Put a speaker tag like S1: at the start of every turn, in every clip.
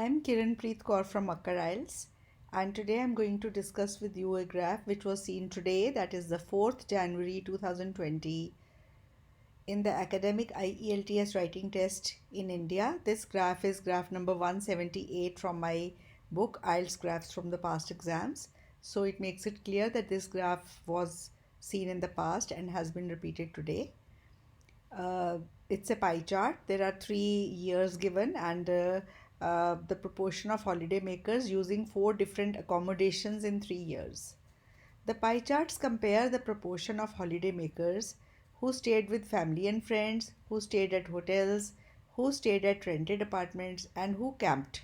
S1: I'm Kiranpreet Kaur from Makkar IELTS, and today I'm going to discuss with you a graph which was seen today, that is the 4th January 2020, in the academic IELTS writing test in India. This graph is graph number 178 from my book IELTS Graphs from the Past Exams. So it makes it clear that this graph was seen in the past and has been repeated today. Uh, it's a pie chart. There are 3 years given, and the proportion of holiday makers using four different accommodations in 3 years. The pie charts compare the proportion of holiday makers who stayed with family and friends, who stayed at hotels, who stayed at rented apartments, and who camped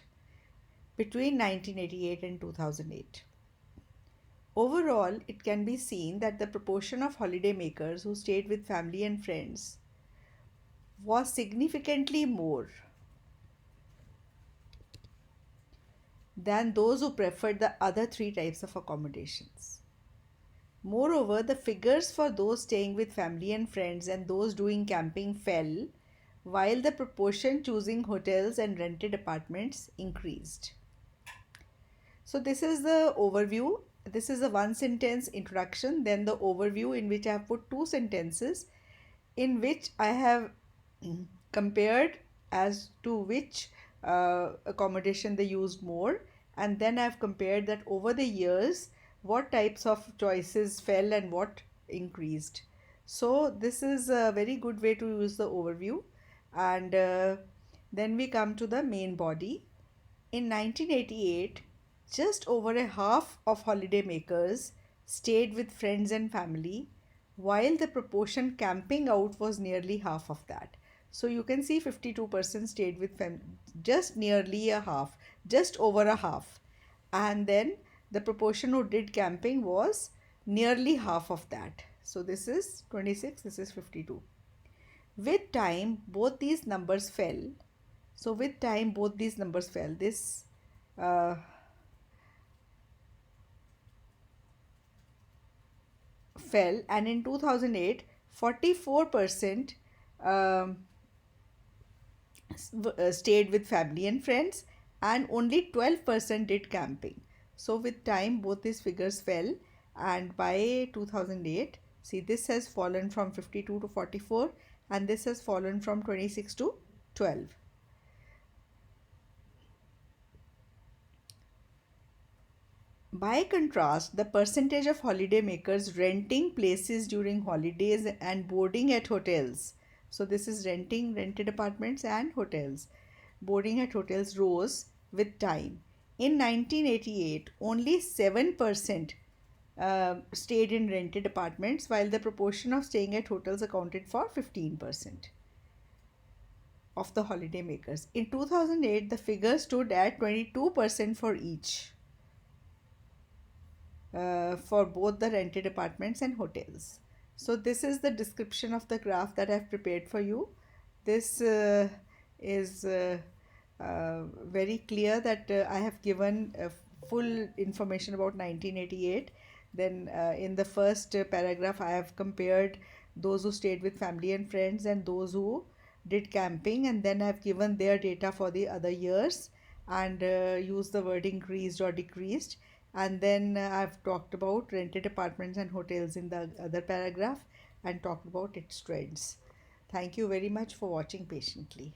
S1: between 1988 and 2008. Overall, it can be seen that the proportion of holiday makers who stayed with family and friends was significantly more than those who preferred the other three types of accommodations. Moreover, the figures for those staying with family and friends and those doing camping fell, while the proportion choosing hotels and rented apartments increased. So, this is the overview. This is a one sentence introduction, then the overview, in which I have put two sentences in which I have compared as to which accommodation they used more, and then I've compared that over the years what types of choices fell and what increased. So this is a very good way to use the overview, and then we come to the main body. In 1988, just over a half of holiday makers stayed with friends and family, while the proportion camping out was nearly half of that. So you can see 52% stayed with just nearly a half, just over a half. And then the proportion who did camping was nearly half of that. So this is 26, this is 52. With time, both these numbers fell. So with time, both these numbers fell. This uh, fell, and in 2008, 44% um, stayed with family and friends, and only 12% did camping. So with time, both these figures fell, and by 2008, see, this has fallen from 52 to 44, and this has fallen from 26 to 12. By contrast, the percentage of holiday makers renting places during holidays and boarding at hotels. So, this is rented apartments and hotels. Boarding at hotels rose with time. In 1988, only 7% stayed in rented apartments, while the proportion of staying at hotels accounted for 15% of the holiday makers. In 2008, the figure stood at 22% for each, for both the rented apartments and hotels. So this is the description of the graph that I've prepared for you. This is very clear that I have given full information about 1988. Then in the first paragraph, I have compared those who stayed with family and friends and those who did camping, and then I've given their data for the other years and used the word increased or decreased. And then I've talked about rented apartments and hotels in the other paragraph and talked about its trends. Thank you very much for watching patiently.